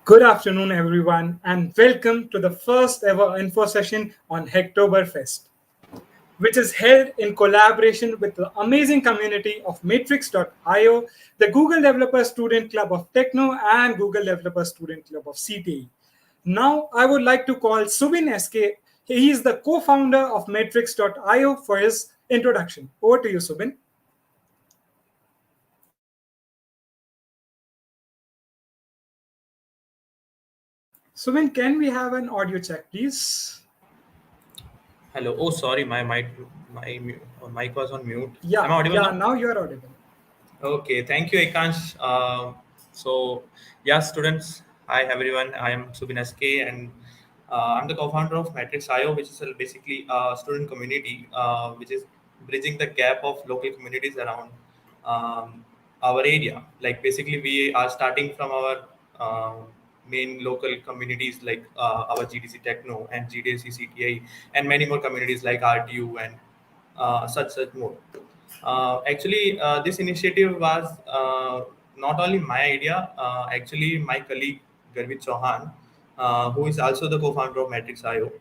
Good afternoon, everyone, and welcome to the first ever info session on Hacktoberfest, which is held in collaboration with the amazing community of Matrix.io, the Google Developer Student Club of Techno, and Google Developer Student Club of CTE. Now, I would like to call Subin SK. He is the co founder of Matrix.io for his introduction. Over to you, Subin. Subin, can we have an audio check, please? Hello. Oh, sorry, my mic was on mute. Am Yeah, I audible yeah, now? now you're audible. Okay, thank you, Ekansh. So, yeah, students. Hi, everyone. I am Subin SK, and I'm the co-founder of Matrix.io, which is basically a student community, which is bridging the gap of local communities around our area. Like, basically, we are starting from our main local communities like our GDC Techno and GDC CTI, and many more communities like RTU and such more. This initiative was not only my idea. Actually, my colleague Garvit Chauhan, who is also the co-founder of Matrix.io,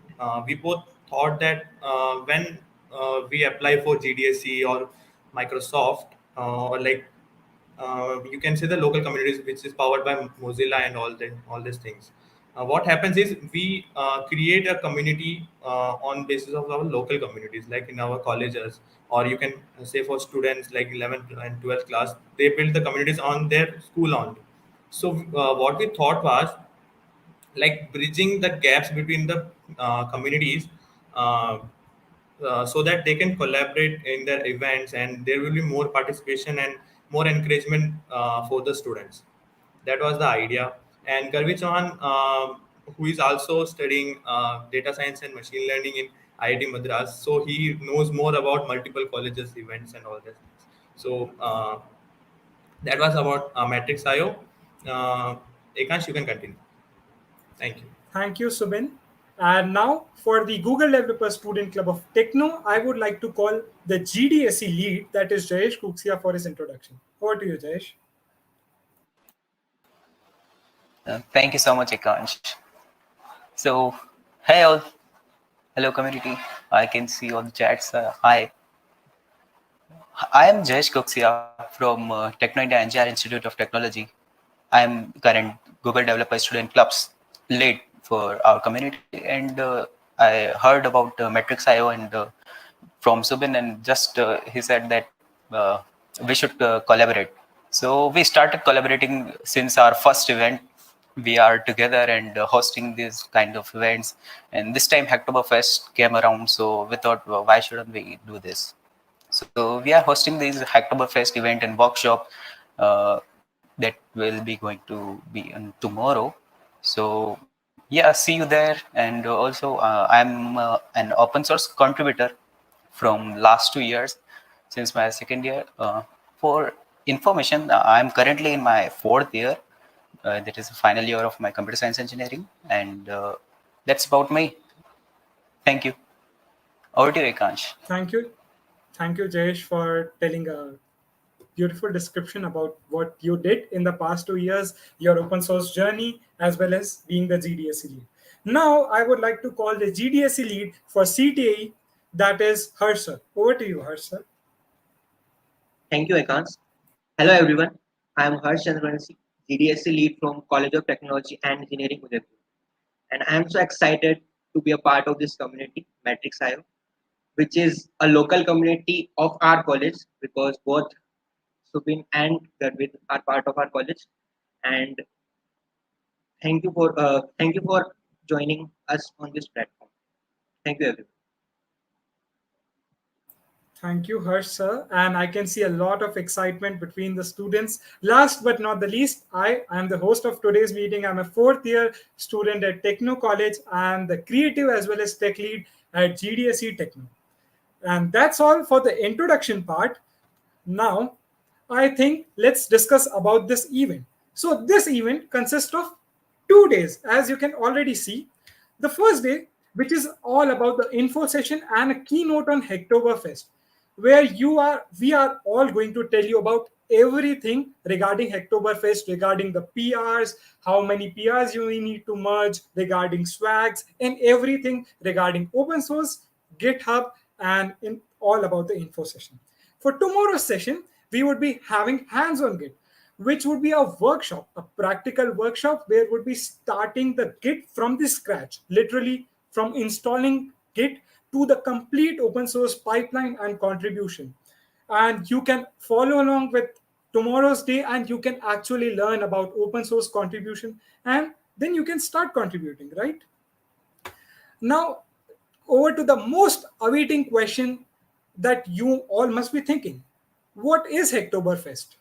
we both thought that when we apply for GDSC or Microsoft, or like you can say the local communities which is powered by Mozilla and all these things. What happens is we create a community on basis of our local communities, like in our colleges, or you can say for students like 11th and 12th class, they build the communities on their school only. So what we thought was like bridging the gaps between the communities, uh, so that they can collaborate in their events and there will be more participation and more encouragement for the students. That was the idea. And Garvi Chauhan, who is also studying data science and machine learning in IIT Madras, so he knows more about multiple colleges events and all that. So that was about Matrix.io. Ekansh, you can continue. Thank you. Thank you, Subin. And now for the Google Developer Student Club of Techno, I would like to call the GDSE lead, that is Jayesh Kuksia, for his introduction. Over to you, Jayesh. Thank you so much, Ekansh. So, hey all, hello community. I can see all the chats. Hi, I am Jayesh Koksia from Techno India NGR Institute of Technology. I am current Google Developer Student Club's lead for our community, and I heard about Matrix.io and from Subin, and just he said that we should collaborate. So we started collaborating since our first event. We are together and hosting these kind of events. And this time Hacktoberfest came around, so we thought, well, why shouldn't we do this? So we are hosting this Hacktoberfest event and workshop that will be going to be on tomorrow. So yeah, see you there. And also I'm an open source contributor from last 2 years since my second year. For information, I'm currently in my fourth year. That is the final year of my computer science engineering, and that's about me. Thank you. Over to you, Ekansh. Thank you. Thank you, Jayesh, for telling a beautiful description about what you did in the past 2 years, your open source journey, as well as being the GDSE lead. Now, I would like to call the GDSE lead for CTE, that is Harsha. Over to you, Harsha. Thank you, Ekans. Hello, everyone. I am Harsh Chandransi, GDSC lead from College of Technology and Engineering, Udaipur. And I am so excited to be a part of this community, Matrix.io, which is a local community of our college because both Subin and Garvit are part of our college. And thank you for joining us on this platform. Thank you, everyone. Thank you, Harsh, sir. And I can see a lot of excitement between the students. Last but not the least, I am the host of today's meeting. I'm a fourth year student at Techno College. I'm the creative as well as tech lead at GDSE Techno. And that's all for the introduction part. Now, I think let's discuss about this event. So, this event consists of 2 days, as you can already see. The first day, which is all about the info session and a keynote on Hacktoberfest, where we are all going to tell you about everything regarding Hacktoberfest, regarding the PRs, how many PRs you need to merge, regarding swags, and everything regarding open source, GitHub, and in all about the info session. For tomorrow's session, we would be having hands-on Git, which would be a workshop, a practical workshop where would be starting the Git from the scratch, literally from installing Git to the complete open source pipeline and contribution. And you can follow along with tomorrow's day and you can actually learn about open source contribution and then you can start contributing, right? Now, over to the most awaiting question that you all must be thinking. What is Hacktoberfest?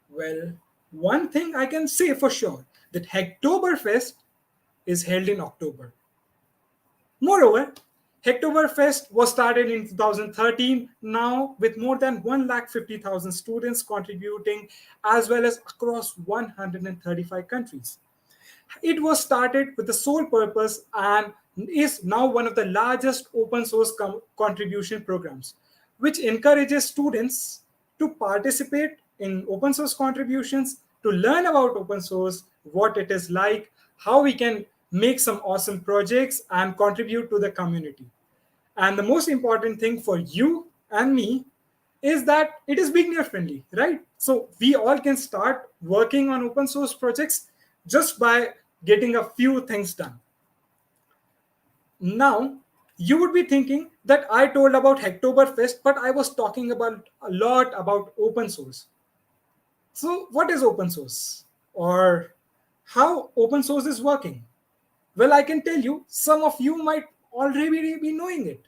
Well, one thing I can say for sure that Hacktoberfest is held in October. Moreover, Hacktoberfest was started in 2013 now with more than 150,000 students contributing as well as across 135 countries. It was started with the sole purpose and is now one of the largest open source contribution programs, which encourages students to participate in open source contributions, to learn about open source, what it is like, how we can make some awesome projects and contribute to the community. And the most important thing for you and me is that it is beginner friendly, right? So we all can start working on open source projects just by getting a few things done. Now, you would be thinking that I told about Hacktoberfest, but I was talking about a lot about open source. So what is open source? Or how open source is working? Well, I can tell you, some of you might already be knowing it,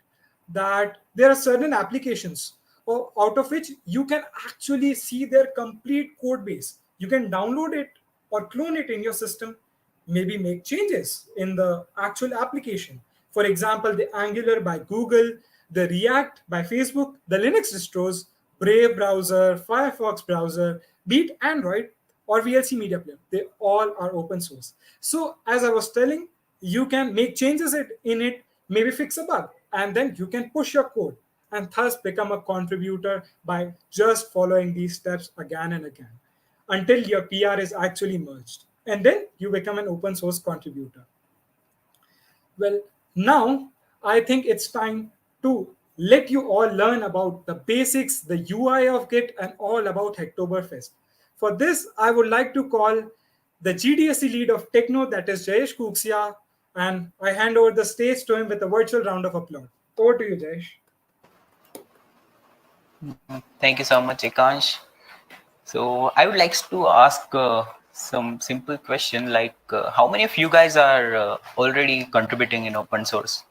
that there are certain applications out of which you can actually see their complete code base. You can download it or clone it in your system, maybe make changes in the actual application. For example, the Angular by Google, the React by Facebook, the Linux distros, Brave browser, Firefox browser, be it Android or VLC Media Player, they all are open source. So as I was telling, you can make changes in it, maybe fix a bug, and then you can push your code and thus become a contributor by just following these steps again and again until your PR is actually merged. And then you become an open source contributor. Well, now I think it's time to let you all learn about the basics, the UI of Git, and all about Hacktoberfest. For this, I would like to call the GDSC lead of Techno, that is Jayesh Kuksia, and I hand over the stage to him with a virtual round of applause. Over to you, Jayesh. Thank you so much, Ekansh. So I would like to ask some simple question like how many of you guys are already contributing in open source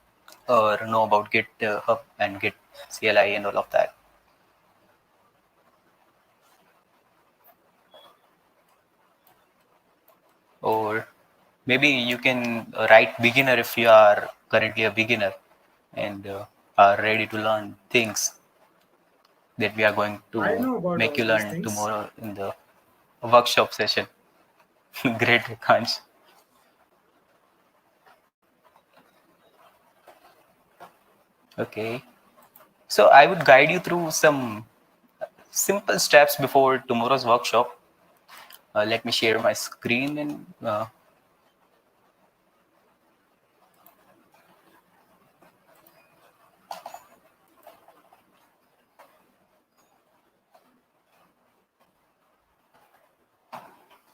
or know about GitHub and Git CLI and all of that? Or maybe you can write beginner if you are currently a beginner and are ready to learn things that we are going to make you learn tomorrow in the workshop session. Great, Ekansh. Okay. So I would guide you through some simple steps before tomorrow's workshop. Let me share my screen and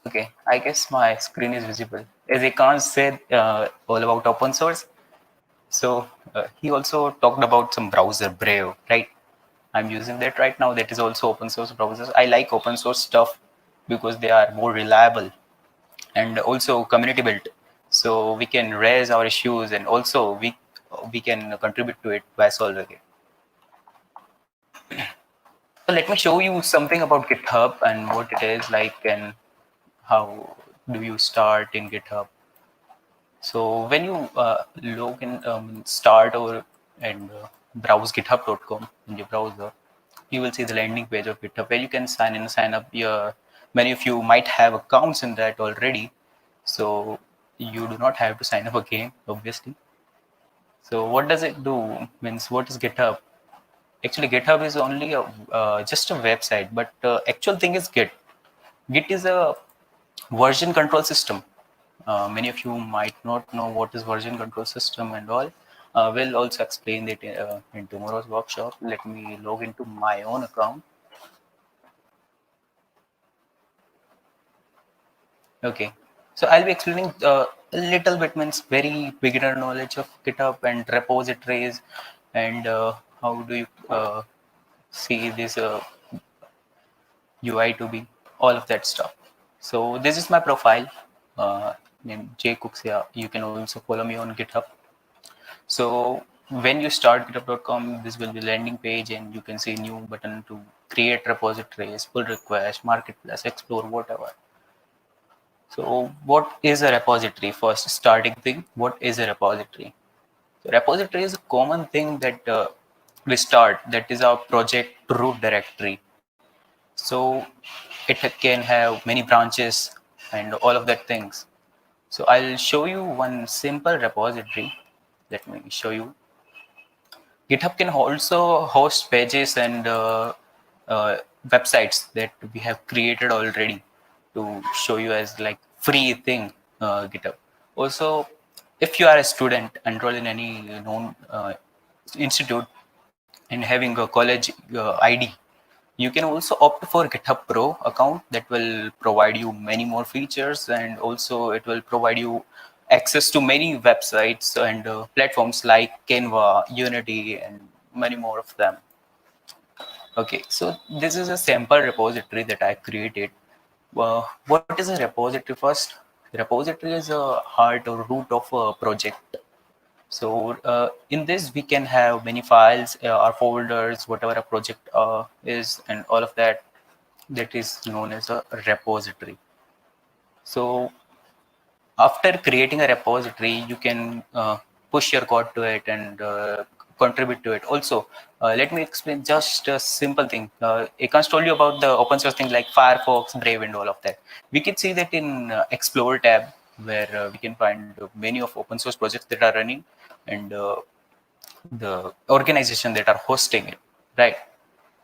okay, I guess my screen is visible. As Ekansh said, all about open source. So he also talked about some browser, Brave, right? I'm using that right now. That is also open source browsers. I like open source stuff because they are more reliable and also community built. So we can raise our issues and also we can contribute to it by solving it. So let me show you something about GitHub and what it is like and how do you start in GitHub. So when you log in, start or and browse github.com in your browser, you will see the landing page of GitHub where you can sign in, sign up. Many of you might have accounts in that already, so you do not have to sign up again, obviously. So what does it do? Means what is GitHub? Actually, GitHub is only just a website, but actual thing is Git. Git is a version control system. Many of you might not know what is version control system and all. We'll also explain it in tomorrow's workshop. Let me log into my own account. Okay, so I'll be explaining a little bit, means very beginner knowledge of GitHub and repositories, and how do you see this UI to be, all of that stuff. So this is my profile, named Jay Cooksia. You can also follow me on GitHub. So when you start github.com, this will be landing page, and you can see new button to create repositories, pull request, marketplace, explore, whatever. So what is a repository? First starting thing, what is a repository? So repository is a common thing that we start, that is our project root directory. So it can have many branches and all of that things. So I'll show you one simple repository. Let me show you. GitHub can also host pages and websites that we have created already to show you as like free thing, GitHub. Also, if you are a student enrolled in any known institute and having a college ID, you can also opt for GitHub Pro account that will provide you many more features, and also it will provide you access to many websites and platforms like Canva, Unity, and many more of them. Okay, so this is a sample repository that I created. What is a repository first? Repository is a heart or root of a project. So in this, we can have many files, our folders, whatever a project is, and all of that. That is known as a repository. So after creating a repository, you can push your code to it and contribute to it. Also, let me explain just a simple thing. Ekans told you about the open source thing like Firefox, Brave, and all of that. We can see that in Explore tab, where we can find many of open source projects that are running, and the organization that are hosting it, right?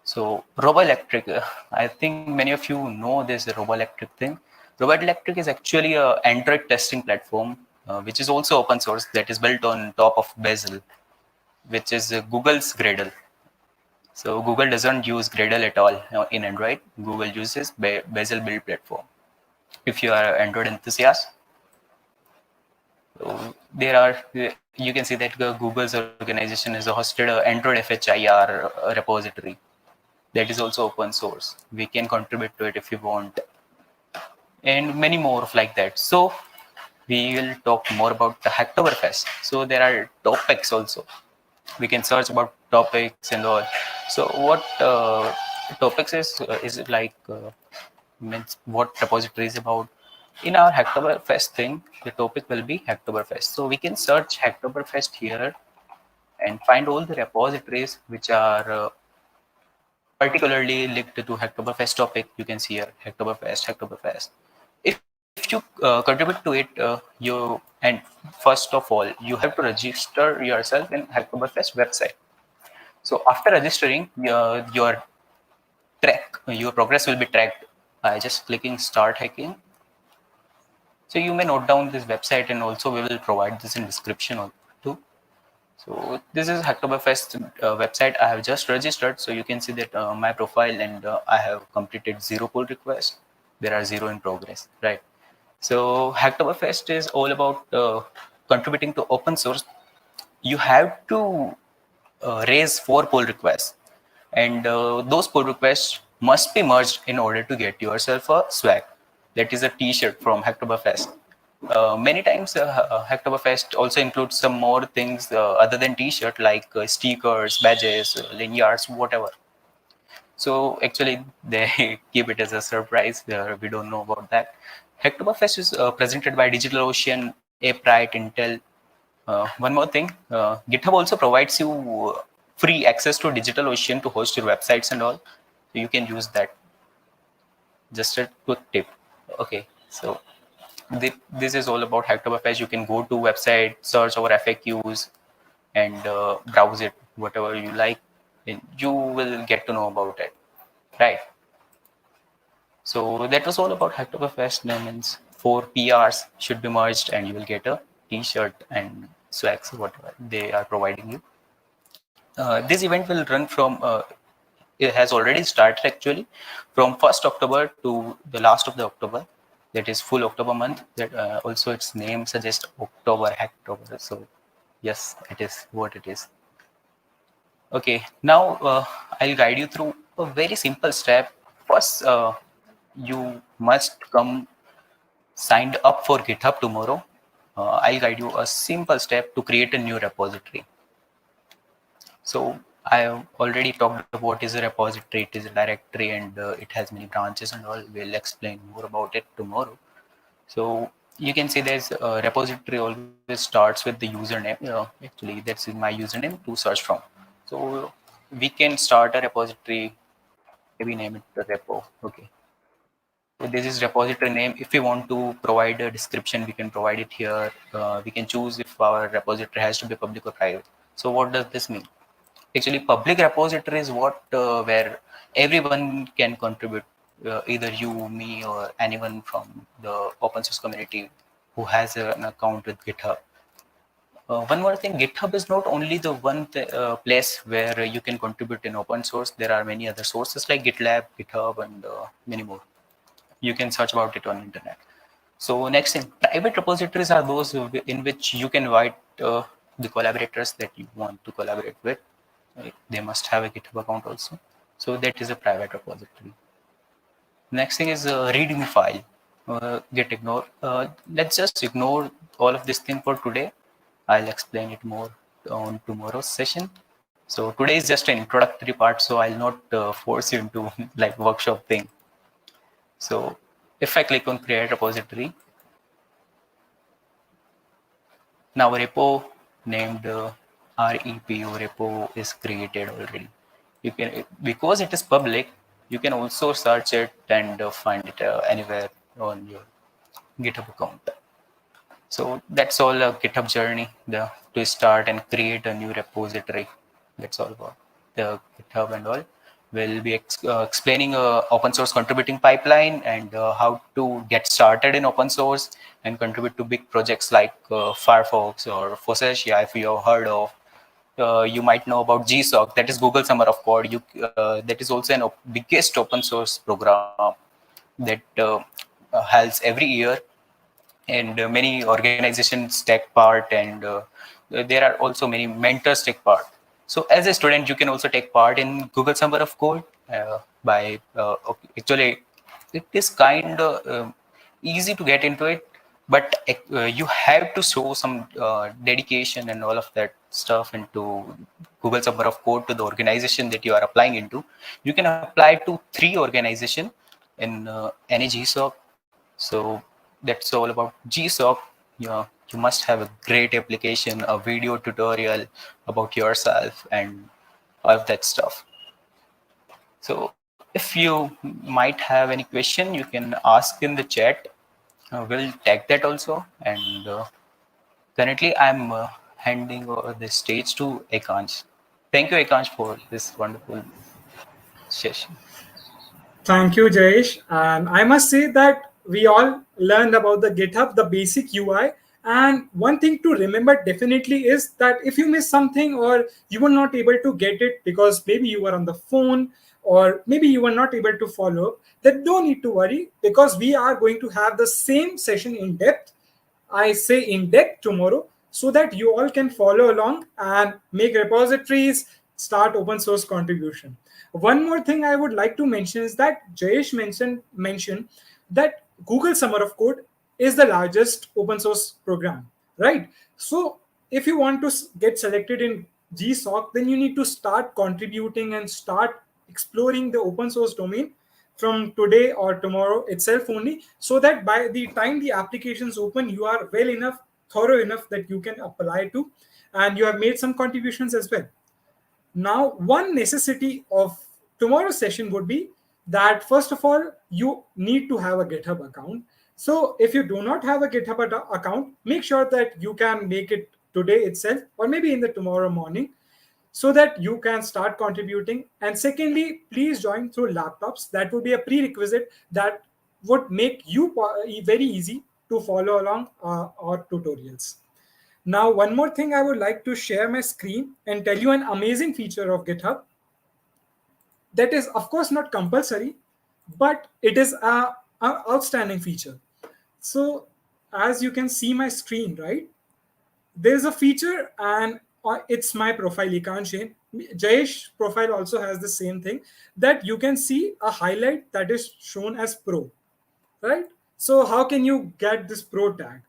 So Roboelectric, I think many of you know this Roboelectric thing. Roboelectric is actually a Android testing platform, which is also open source, that is built on top of Bazel, which is Google's Gradle. So Google doesn't use Gradle at all in Android. Google uses Bazel build platform. If you are an Android enthusiast, so there are, you can see that Google's organization has hosted a Android FHIR repository that is also open source. We can contribute to it if you want, and many more of like that. So we will talk more about the Hacktoberfest. So there are topics also. We can search about topics and all. So what topics is it like means what repository is about? In our Hacktoberfest thing, the topic will be Hacktoberfest. So we can search Hacktoberfest here and find all the repositories which are particularly linked to Hacktoberfest topic. You can see here Hacktoberfest. If you contribute to it, and first of all, you have to register yourself in Hacktoberfest website. So after registering, your progress will be tracked by just clicking Start Hacking. So you may note down this website, and also we will provide this in description too. So this is Hacktoberfest website. I have just registered, so you can see that my profile, and I have completed 0 pull requests. There are 0 in progress, right? So Hacktoberfest is all about contributing to open source. You have to raise 4 pull requests, and those pull requests must be merged in order to get yourself a swag. That is a t-shirt from Hacktoberfest. Many times Hacktoberfest also includes some more things other than t-shirt, like stickers, badges, lanyards, whatever. So actually they keep it as a surprise. We don't know about that. Hacktoberfest is presented by DigitalOcean, Aprite, Intel. One more thing, GitHub also provides you free access to DigitalOcean to host your websites and all. So you can use that. Just a quick tip. Okay, so this is all about Hacktoberfest. You can go to website, search our FAQs, and browse it, whatever you like. you will get to know about it, right? So that was all about Hacktoberfest. That means 4 PRs should be merged, and you will get a T-shirt and swags, whatever they are providing you. This event will run from. It has already started actually, from 1st October to the last of the October. That is full October month. That also its name suggests October Hacktober. So yes, it is what it is. Okay, now I'll guide you through a very simple step. First, you must come signed up for GitHub tomorrow. I'll guide you a simple step to create a new repository. So I have already talked about what is a repository. It is a directory, and it has many branches and all. We'll explain more about it tomorrow. So you can see there's a repository always starts with the username. Actually, that's my username to search from. So we can start a repository. Maybe name it the repo. Okay. So this is repository name. If we want to provide a description, we can provide it here. We can choose if our repository has to be public or private. So what does this mean? Actually, public repository is what where everyone can contribute, either you, me, or anyone from the open source community who has an account with GitHub. One more thing, GitHub is not only the one place where you can contribute in open source. There are many other sources like GitLab, GitHub, and many more. You can search about it on internet. So next thing, private repositories are those in which you can invite the collaborators that you want to collaborate with. They must have a GitHub account also. So that is a private repository. Next thing is a README file. Get ignored. Let's just ignore all of this thing for today. I'll explain it more on tomorrow's session. So today is just an introductory part, so I'll not force you into like workshop thing. So if I click on create repository, now a repo named REPO repo is created already. You can, because it is public, you can also search it and find it anywhere on your GitHub account. So that's all a GitHub journey to start and create a new repository. That's all about the GitHub and all. We'll be explaining open source contributing pipeline and how to get started in open source and contribute to big projects like Firefox or Fossessia, if you have heard of. You might know about GSOC, that is Google Summer of Code. That is also an biggest open source program that holds every year, and many organizations take part, and there are also many mentors take part. So as a student, you can also take part in Google Summer of Code actually, it is kind of easy to get into it, but you have to show some dedication and all of that stuff into Google Summer of Code to the organization that you are applying into. You can apply to 3 organizations in any GSOC. So that's all about GSOC. You must have a great application, a video tutorial about yourself, and all of that stuff. So if you might have any question, you can ask in the chat. We'll tag that also. And currently, I'm handing over the stage to Ekansh. Thank you, Ekansh, for this wonderful session. Thank you, Jayesh. And I must say that we all learned about the GitHub, the basic UI. And one thing to remember definitely is that if you miss something or you were not able to get it because maybe you were on the phone or maybe you were not able to follow up, then don't need to worry, because we are going to have the same session in depth. I say in depth tomorrow, so that you all can follow along and make repositories, start open source contribution. One more thing I would like to mention is that Jayesh mentioned that Google Summer of Code is the largest open source program, right? So if you want to get selected in GSOC, then you need to start contributing and start exploring the open source domain from today or tomorrow itself only, so that by the time the applications open, you are well enough, thorough enough that you can apply to, and you have made some contributions as well. Now, one necessity of tomorrow's session would be that, first of all, you need to have a GitHub account. So if you do not have a GitHub account, make sure that you can make it today itself or maybe in the tomorrow morning. so that you can start contributing. And secondly, please join through laptops. That would be a prerequisite that would make you very easy to follow along our tutorials. Now, one more thing, I would like to share my screen and tell you an amazing feature of GitHub that is, of course, not compulsory, but it is a outstanding feature. So as you can see my screen, right, there's a feature, and it's my profile, Ikansh Jain. Jayesh profile also has the same thing, that you can see a highlight that is shown as pro, right? So how can you get this pro tag?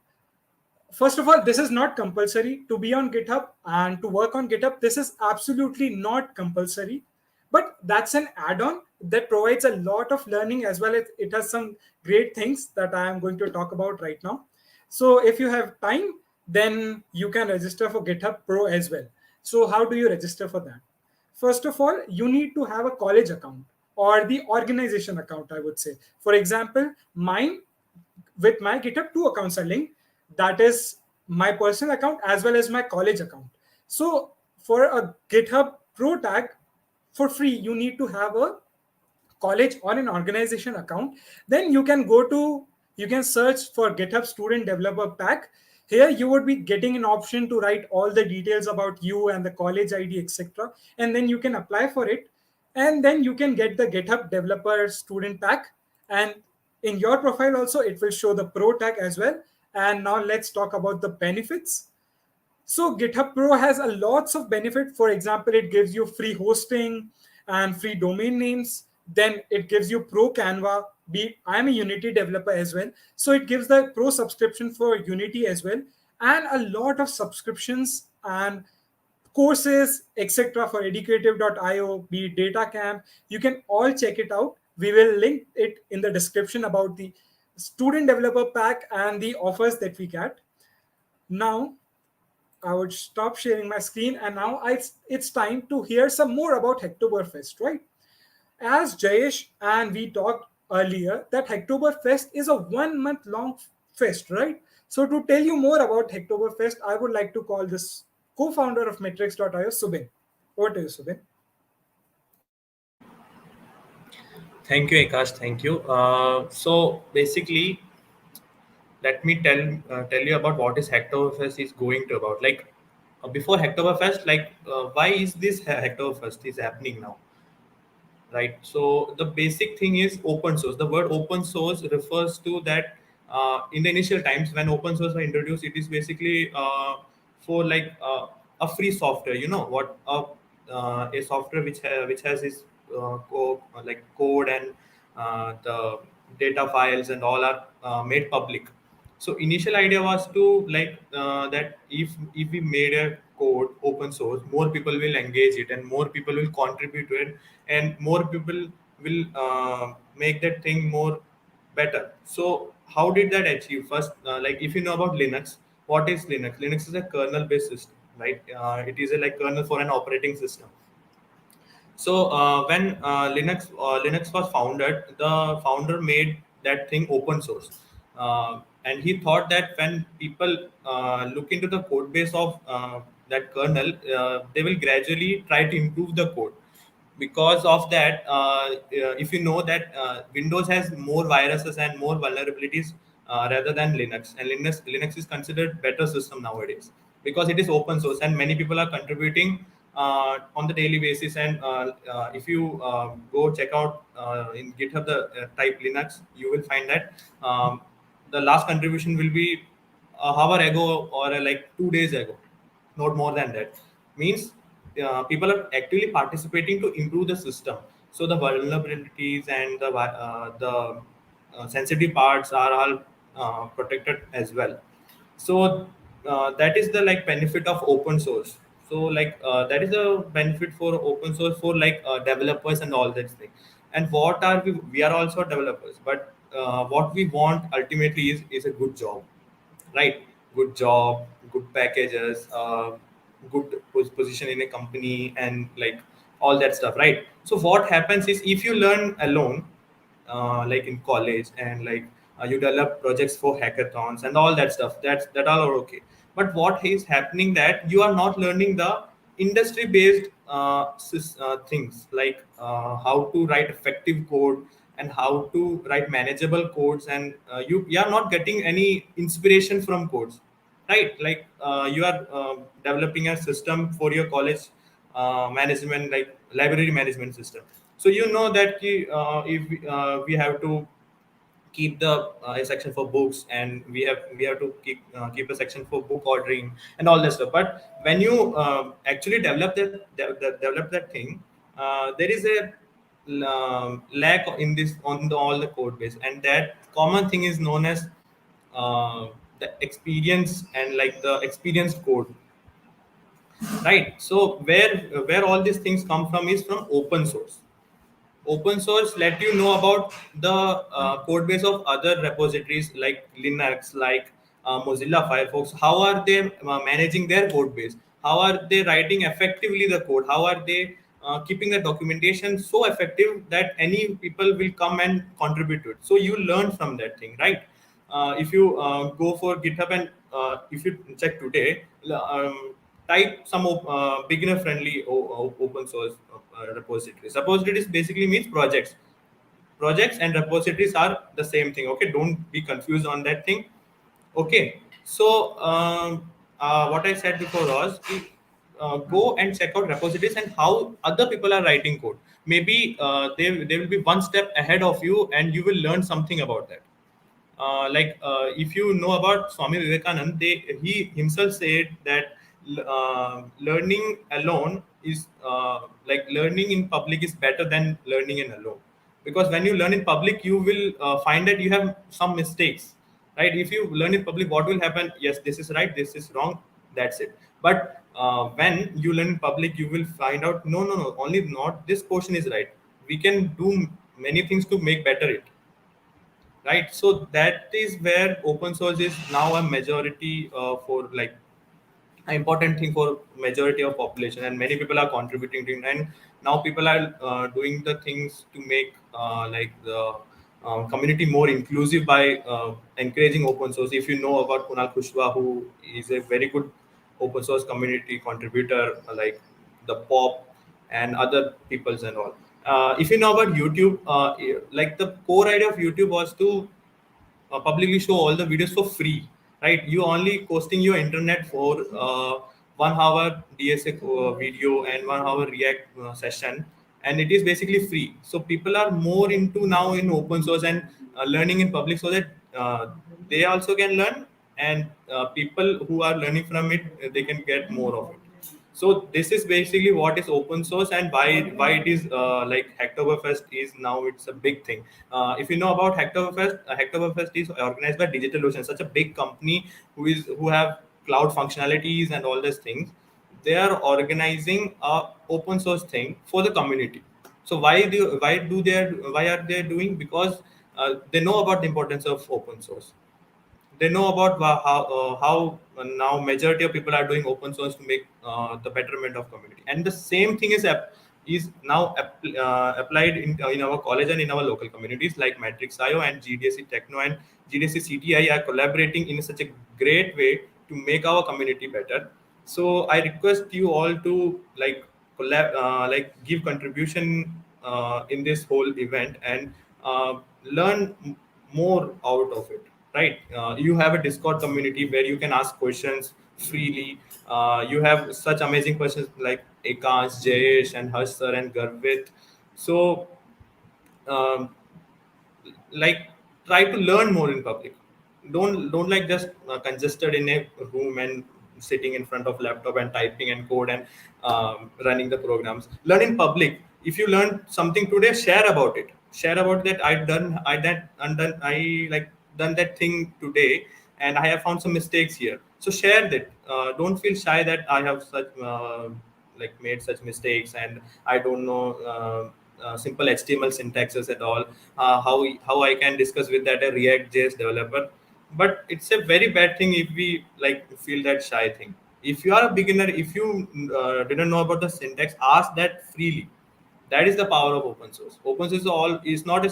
First of all, this is not compulsory to be on GitHub and to work on GitHub. This is absolutely not compulsory, but that's an add-on that provides a lot of learning, as well as it has some great things that I am going to talk about right now. So if you have time, then you can register for GitHub Pro as well. So how do you register for that? First of all, you need to have a college account or the organization account, I would say. For example, mine, with my GitHub, two accounts are linked. That is my personal account as well as my college account. So for a GitHub Pro tag, for free, you need to have a college or an organization account. Then you can search for GitHub Student Developer Pack. Here you would be getting an option to write all the details about you and the college ID, etc. And then you can apply for it. And then you can get the GitHub Developer Student Pack. And in your profile also, it will show the Pro tag as well. And now let's talk about the benefits. So GitHub Pro has a lots of benefit. For example, it gives you free hosting and free domain names. Then it gives you Pro Canva. I'm a Unity developer as well, so it gives the Pro subscription for Unity as well, and a lot of subscriptions and courses, etc. for educative.io, be it DataCamp. You can all check it out. We will link it in the description about the student developer pack and the offers that we get. Now, I would stop sharing my screen, and now it's time to hear some more about Hacktoberfest, right? As Jayesh and we talked earlier, that Hacktoberfest is a 1 month long fest, right? So to tell you more about Hacktoberfest, I would like to call this co-founder of Metrics.io, Subin. Over to you, Subin. Thank you, Akash. Thank you. So basically, let me tell you about what is Hacktoberfest is going to about. Like before Hacktoberfest, why is this Hacktoberfest is happening now? Right. So the basic thing is open source. The word open source refers to that in the initial times when open source were introduced, it is basically for a free software. You know what a software which has its code and the data files and all are made public. So initial idea was to that if we made a code open source, more people will engage it and more people will contribute to it, and more people will make that thing more better. So how did that achieve? First, if you know about Linux, what is Linux? Linux is a kernel based system, right? It is a kernel for an operating system. So when Linux was founded, the founder made that thing open source, and he thought that when people look into the code base of that kernel, they will gradually try to improve the code. Because of that, if you know that Windows has more viruses and more vulnerabilities rather than Linux, and Linux is considered better system nowadays because it is open source and many people are contributing on the daily basis. And if you go check out in GitHub the type Linux, you will find that the last contribution will be a hour ago or 2 days ago, not more than that. Means people are actively participating to improve the system. So the vulnerabilities and the sensitive parts are all protected as well. So that is the benefit of open source. So that is the benefit for open source for developers and all that thing. And what are we are also developers, but what we want ultimately is a good job, right? Good job, good packages, good position in a company, and all that stuff, right? So what happens is if you learn alone, in college, and you develop projects for hackathons and all that stuff, that all are okay. But what is happening that you are not learning the industry-based things like how to write effective code and how to write manageable codes, and you are not getting any inspiration from codes, right? Like you are developing a system for your college management, like library management system. So you know that if we have to keep the a section for books, and we have to keep a section for book ordering and all that stuff. But when you actually develop that thing, there is a lack in this on all the code base, and that common thing is known as the experience and like the experienced code, right? So where all these things come from is from open source. Open source let you know about the code base of other repositories like Linux, like Mozilla Firefox. How are they managing their code base? How are they writing effectively the code? How are they keeping the documentation so effective that any people will come and contribute to it? So you learn from that thing, right? If you go for GitHub and if you check today, type some beginner friendly open source repositories. Repositories basically means projects. Projects and repositories are the same thing. Okay, don't be confused on that thing. Okay, so what I said before was go and check out repositories and how other people are writing code. Maybe they will be one step ahead of you, and you will learn something about that. If you know about Swami Vivekanand, he himself said that learning alone is like learning in public is better than learning in alone, because when you learn in public you will find that you have some mistakes, right? If you learn in public, what will happen? Yes, this is right, this is wrong, that's it. But when you learn in public, you will find out no, only not this portion is right. We can do many things to make better it, right? So that is where open source is now a majority for like an important thing for majority of population, and many people are contributing to it. And now people are doing the things to make like the community more inclusive by encouraging open source. If you know about Kunal Kushwa, who is a very good open source community contributor, like the Pop and other peoples and all. If you know about YouTube, like the core idea of YouTube was to publicly show all the videos for free, right? You only costing your internet for 1 hour DSA video and 1 hour React session, and it is basically free. So people are more into now in open source and learning in public, so that they also can learn, and people who are learning from it, they can get more of it. So this is basically what is open source, and why it is like Hacktoberfest is now it's a big thing. If you know about Hacktoberfest is organized by DigitalOcean, such a big company who have cloud functionalities and all these things. They are organizing a open source thing for the community. So why are they doing? Because they know about the importance of open source. They know about how now majority of people are doing open source to make the betterment of community, and the same thing is now applied in our college and in our local communities like Matrix IO and GDSC Techno and GDSC CTI are collaborating in such a great way to make our community better. So I request you all to like like give contribution in this whole event and learn more out of it, right? You have a Discord community where you can ask questions freely. You have such amazing questions like Ekans, Jayesh, and Harsh sir and Garvit. So um, like try to learn more in public. Don't like just congested in a room and sitting in front of laptop and typing and code and running the programs. Learn in public. If you learn something today, share about it. Share about that I like done that thing today, and I have found some mistakes here. So share that. Don't feel shy that I have such like made such mistakes and I don't know simple HTML syntaxes at all. How I can discuss with that a React JS developer. But it's a very bad thing if we like feel that shy thing. If you are a beginner, if you didn't know about the syntax, ask that freely. That is the power of open source. Open source is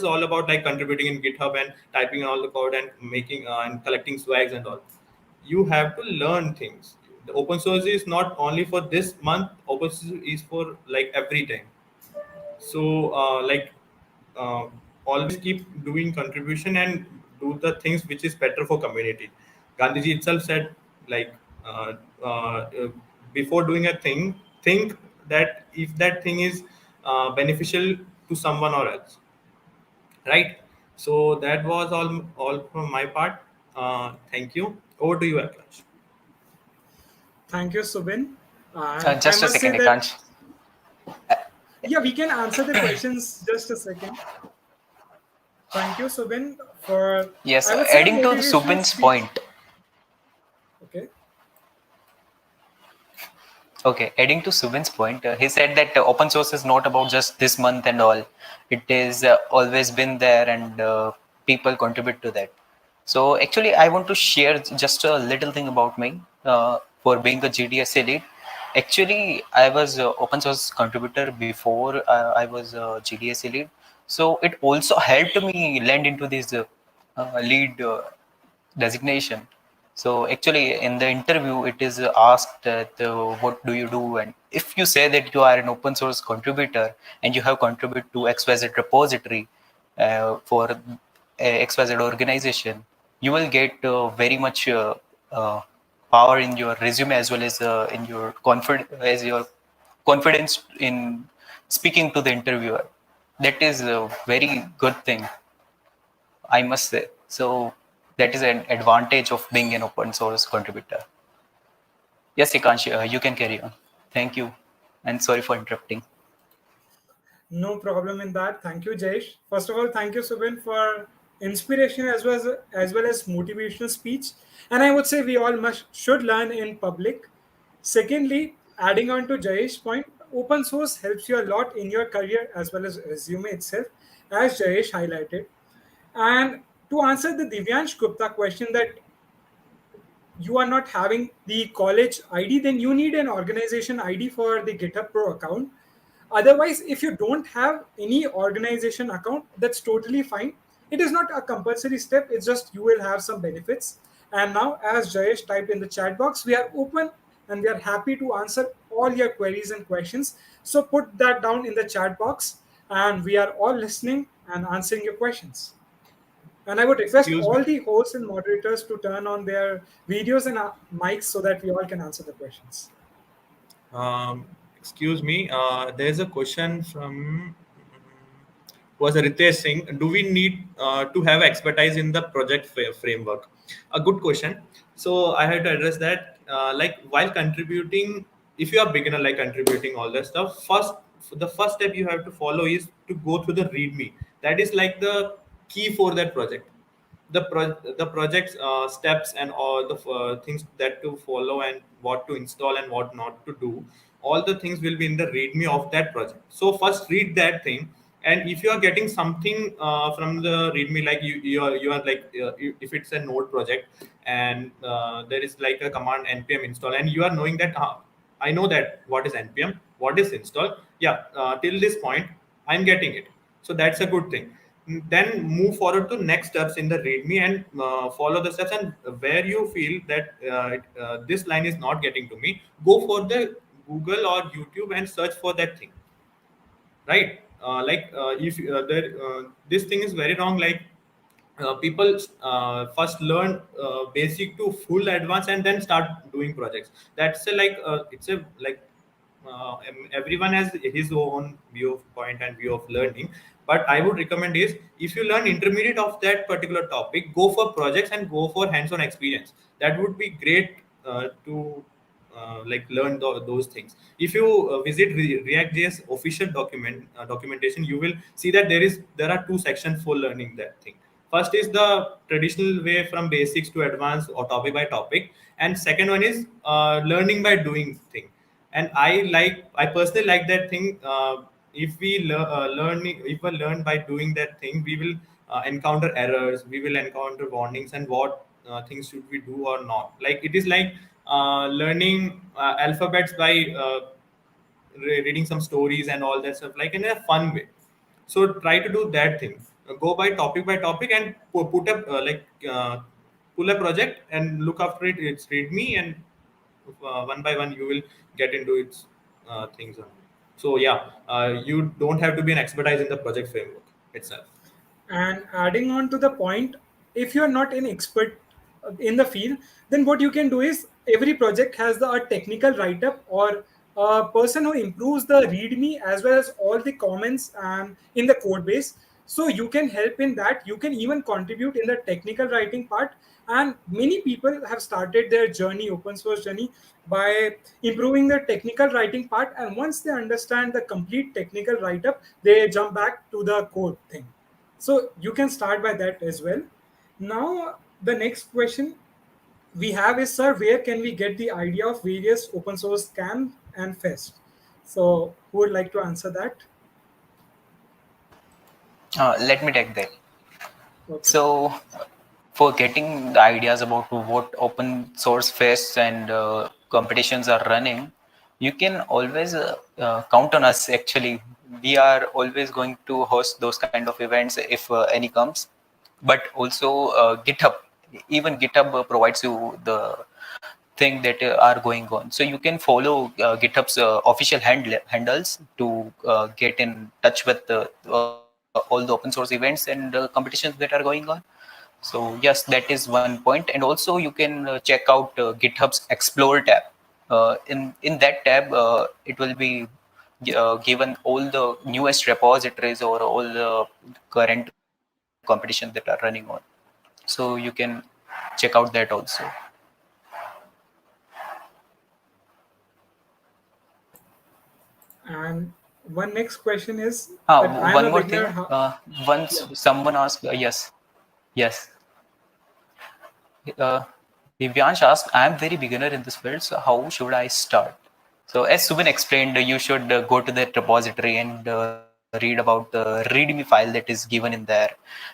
all about like contributing in GitHub and typing all the code and making and collecting swags and all. You have to learn things. the open source is not only for this month. Open source is for like every time. So uh, always keep doing contribution and do the things which is better for community. Gandhiji itself said like uh, uh, uh, before doing a thing, think that if that thing is beneficial to someone or else, right? So that was all from my part. Thank you. Over to you, Akash. Thank you, Subin. And I Just a must say second, that, Ekansh. yeah, we can answer the questions. Just a second. Thank you, Subin, for, Yes, I would say, a adding to motivational Subin's speech. point. Okay. Okay, adding to Subin's point, he said that open source is not about just this month and all. It is always been there, and people contribute to that. So actually, I want to share just a little thing about me for being a GDSA lead. Actually, I was open source contributor before I was a GDSA lead. So it also helped me land into this lead designation. So actually, in the interview, it is asked that what do you do, and if you say that you are an open source contributor and you have contributed to XYZ repository for XYZ organization, you will get very much uh, power in your resume as well as in your confidence in speaking to the interviewer. That is a very good thing, I must say. So that is an advantage of being an open source contributor. Yes, Ikansh, you can carry on. Thank you. And sorry for interrupting. No problem in that. Thank you, Jayesh. First of all, thank you, Subin, for inspiration as well as motivational speech. And I would say we all must should learn in public. Secondly, adding on to Jayesh's point, open source helps you a lot in your career as well as resume itself, as Jayesh highlighted. And to answer the Divyansh Gupta question that you are not having the college ID, then you need an organization ID for the GitHub Pro account. Otherwise, if you don't have any organization account, that's totally fine. It is not a compulsory step, it's just you will have some benefits. And now, as Jayesh typed in the chat box, we are open and we are happy to answer all your queries and questions. So put that down in the chat box, and we are all listening and answering your questions. And I would request Excuse all me. the hosts and moderators to turn on their videos and mics so that we all can answer the questions. Um, excuse me. There's a question from was Ritesh Singh. Do we need to have expertise in the project framework? A good question. So I had to address that. Like while contributing, if you are beginner like contributing all that stuff, the first step you have to follow is to go through the README. That is like the key for that project. The project's steps and all the things that to follow and what to install and what not to do, all the things will be in the readme of that project. So first read that thing, and if you are getting something from the readme, like you are like if it's a node project and there is like a command npm install and you are knowing that I know that what is npm, what is install, yeah, till this point I'm getting it. So that's a good thing. Then move forward to next steps in the readme and follow the steps, and where you feel that this line is not getting to me, go for the google or youtube and search for that thing, right? If there this thing is very wrong, like people first learn basic to full advanced and then start doing projects. That's a, like it's a like everyone has his own viewpoint and view of learning, but I would recommend is if you learn intermediate of that particular topic, go for projects and go for hands-on experience. That would be great to like learn those things. If you visit react.js official documentation, you will see that there are two sections for learning that thing. First is the traditional way from basics to advanced or topic by topic, and second one is learning by doing thing. And I personally like that thing. If we if we learn by doing that thing, we will encounter errors, we will encounter warnings, and what things should we do or not. Like it is like learning alphabets by reading some stories and all that stuff, like in a fun way. So try to do that thing. Go by topic and put up pull a project and look after it. It's readme and one by one you will get into its things. So yeah, you don't have to be an expertise in the project framework itself. And adding on to the point, if you're not an expert in the field, then what you can do is every project has a technical write up or a person who improves the README as well as all the comments and in the code base. So you can help in that. You can even contribute in the technical writing part. And many people have started their journey, open source journey, by improving the technical writing part. And once they understand the complete technical write up, they jump back to the code thing. So you can start by that as well. Now, the next question we have is, sir, where can we get the idea of various open source camp and fest? So, who would like to answer that? Let me take that. Okay. So, for getting the ideas about what open source fests and competitions are running, you can always count on us. Actually, we are always going to host those kind of events if any comes. But also GitHub, even GitHub provides you the thing that are going on. So you can follow GitHub's official handles to get in touch with all the open source events and competitions that are going on. So yes, that is one point. And also you can check out GitHub's Explore tab. In that tab, it will be given all the newest repositories or all the current competitions that are running on. So you can check out that also. And one next question is that I am One a more thing. beginner. Once Yeah. someone asked, yes. Uh, Divyansh asked, I am very beginner in this field, so how should I start? So as Subin explained, you should go to that repository and read about the README file that is given in there.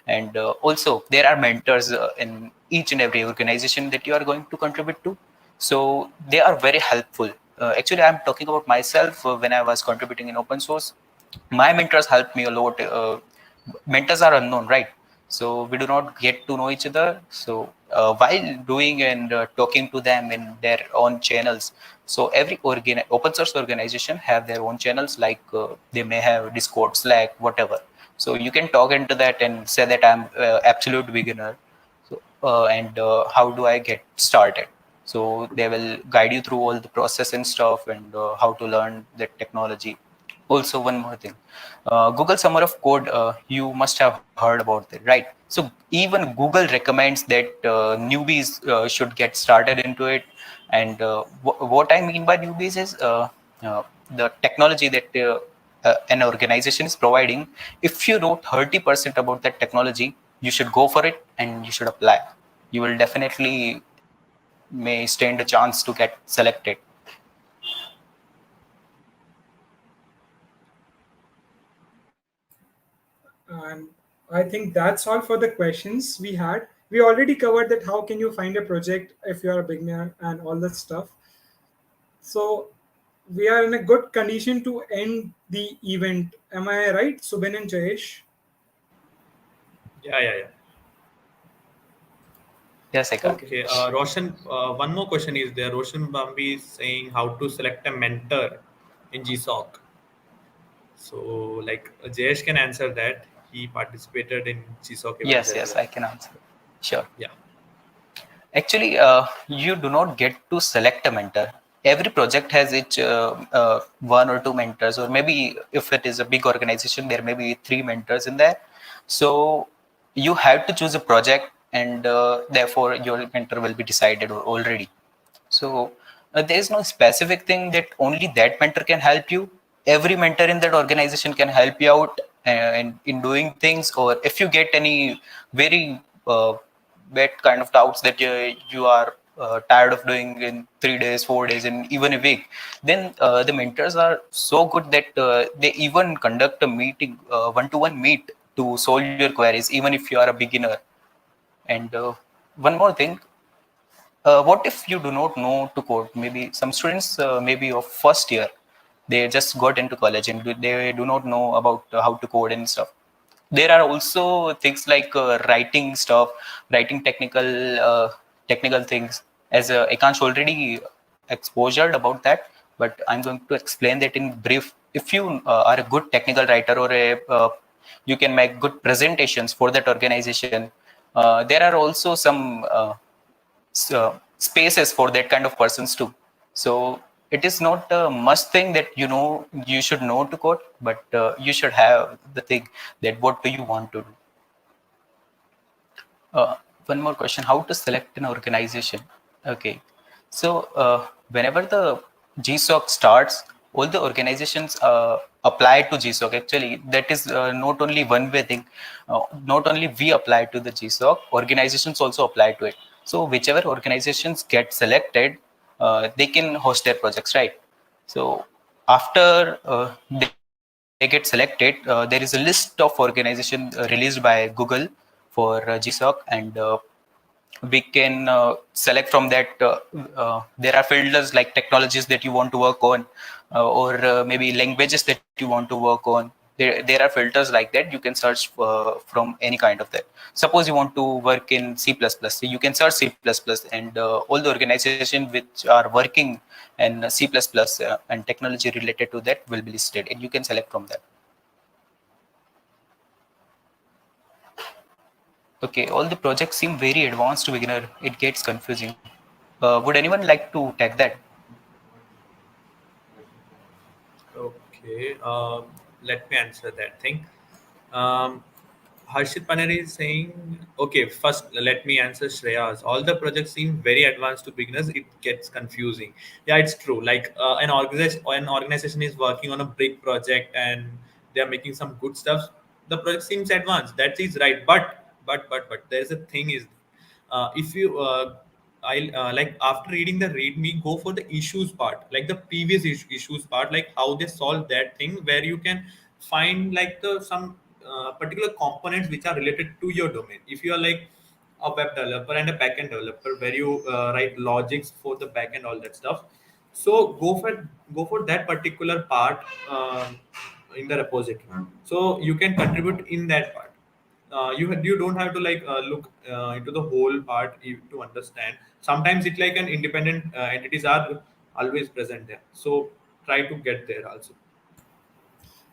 And also there are mentors in each and every organization that you are going to contribute to. So they are very helpful. Actually, I'm talking about myself when I was contributing in open source. My mentors helped me a lot. Mentors are unknown, right? So we do not get to know each other. So while doing and talking to them in their own channels, so every open source organization have their own channels, like they may have Discord, Slack, whatever. So you can talk into that and say that I'm absolute beginner. So and how do I get started? So they will guide you through all the process and stuff, and how to learn that technology. Also, one more thing, Google Summer of Code, you must have heard about it, right? So even Google recommends that newbies should get started into it. And what I mean by newbies is the technology that an organization is providing. If you know 30% about that technology, you should go for it and you should apply. You will definitely may stand a chance to get selected. And I think that's all for the questions we had. We already covered that how can you find a project if you are a beginner and all that stuff. So we are in a good condition to end the event. Am I right, Subin and Jayesh? Yeah. Yes, I can. Okay, Roshan, one more question is there. Roshan Bambi is saying how to select a mentor in GSOC. So, like, Jayesh can answer that. He participated in GSOC events as Yes, well. I can answer. Sure. Yeah. Actually, you do not get to select a mentor. Every project has its one or two mentors, or maybe if it is a big organization, there may be three mentors in there. So you have to choose a project, and therefore your mentor will be decided already. So there is no specific thing that only that mentor can help you. Every mentor in that organization can help you out in doing things. Or if you get any very bad kind of doubts that you are tired of doing in 3 days, 4 days, and even a week, then the mentors are so good that they even conduct a meeting, one-to-one meet to solve your queries, even if you are a beginner. And one more thing, what if you do not know to code? Maybe some students, maybe of first year, they just got into college and they do not know about how to code and stuff. There are also things like writing stuff, writing technical things. As Ekansh already exposure about that, but I'm going to explain that in brief. If you are a good technical writer or you can make good presentations for that organization, there are also some spaces for that kind of persons too. So it is not a must thing that you should know to code, but you should have the thing that what do you want to do. One more question: how to select an organization? Okay, so whenever the GSOC starts, all the organizations apply to GSOC. Actually, that is not only one way thing. Not only we apply to the GSOC, organizations also apply to it. So whichever organizations get selected, they can host their projects, right? So after they get selected, there is a list of organizations released by Google for GSOC, and we can select from that. There are filters like technologies that you want to work on, or maybe languages that you want to work on. There are filters like that. You can search from any kind of that. Suppose you want to work in C++, so you can search C++, and all the organizations which are working in C++ and technology related to that will be listed, and you can select from that. Okay, all the projects seem very advanced to beginner. It gets confusing. Would anyone like to take that? Okay, let me answer that thing. Um, Harshit Paneri is saying, okay, first let me answer Shreya's. All the projects seem very advanced to beginners. It gets confusing. Yeah, it's true. Like an organization is working on a big project and they are making some good stuff. The project seems advanced. That is right. But there's a thing is, if you I like after reading the readme, go for the issues part, like the previous issues part, like how they solve that thing, where you can find like the some particular components which are related to your domain. If you are like a web developer and a backend developer, where you write logics for the backend, all that stuff. So go for that particular part in the repository. So you can contribute in that part. You don't have to like look into the whole part to understand. Sometimes it's like an independent entities are always present there, so try to get there also.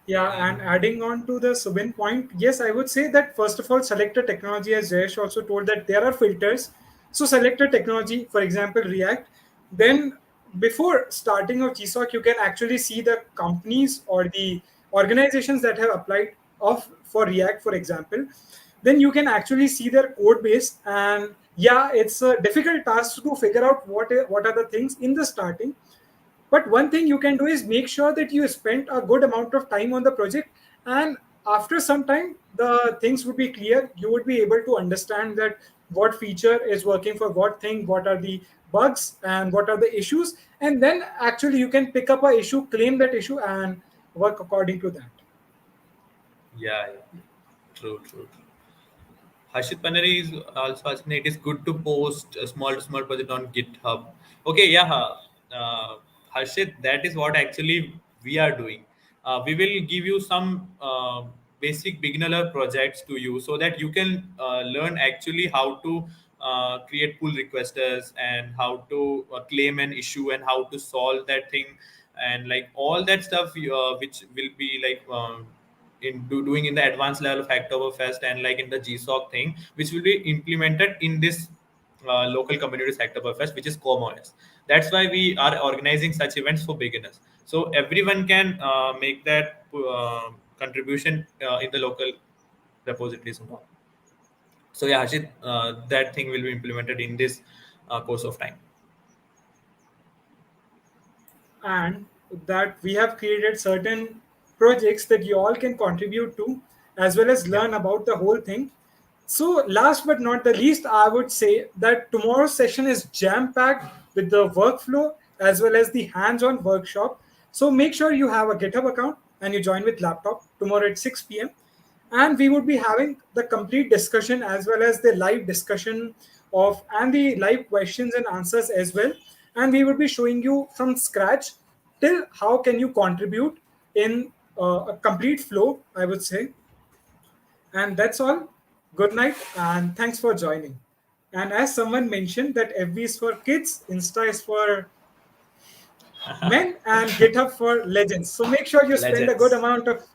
Yeah, and adding on to the Subin point, yes, I would say that first of all, select a technology, as Jayesh also told, that there are filters. So select a technology, for example, React. Then before starting of GSOC, you can actually see the companies or the organizations that have applied of for React, for example. Then you can actually see their code base, and yeah, it's a difficult task to figure out what are the things in the starting, but one thing you can do is make sure that you spend a good amount of time on the project, and after some time, the things would be clear. You would be able to understand that what feature is working for what thing, what are the bugs, and what are the issues. And then actually you can pick up a issue, claim that issue, and work according to that. Yeah, true. Harshit Paneri is also asking, it is good to post a small to small project on GitHub. Okay, yeah, Harshit, that is what actually we are doing. We will give you some basic beginner level projects to you, so that you can learn actually how to create pull requesters, and how to claim an issue, and how to solve that thing, and like all that stuff, which will be like doing in the advanced level of Hacktoberfest, and like in the GSOC thing, which will be implemented in this local communities Hacktoberfest, which is COMOS. That's why we are organizing such events for beginners, so everyone can make that contribution in the local repositories and all. So yeah, Hashit, that thing will be implemented in this course of time. And that we have created certain projects that you all can contribute to, as well as Yeah. learn about the whole thing. So last but not the least, I would say that tomorrow's session is jam packed with the workflow as well as the hands-on workshop. So make sure you have a GitHub account and you join with laptop tomorrow at 6 p.m. And we would be having the complete discussion as well as the live discussion of and the live questions and answers as well. And we would be showing you from scratch till how can you contribute in a complete flow, I would say. And that's all. Good night and thanks for joining. And as someone mentioned that FB is for kids, Insta is for men and GitHub for legends. So make sure you spend a good Legends.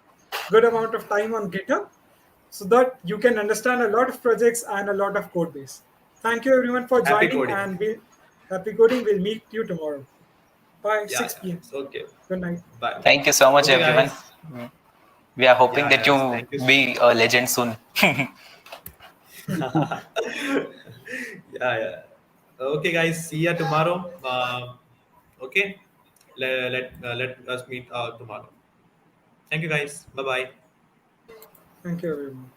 amount of time on GitHub so that you can understand a lot of projects and a lot of code base. Thank you everyone for Happy joining, coding. and happy coding. We'll meet you tomorrow by Yeah, 6 p.m. yeah. Okay. Good night. Bye. Thank you so much, Okay, everyone. guys. We are hoping Yeah, that yes. you Thank you. be a legend soon. Yeah, yeah. Okay, guys. See ya tomorrow. Okay. Let us meet tomorrow. Thank you, guys. Bye bye. Thank you everyone.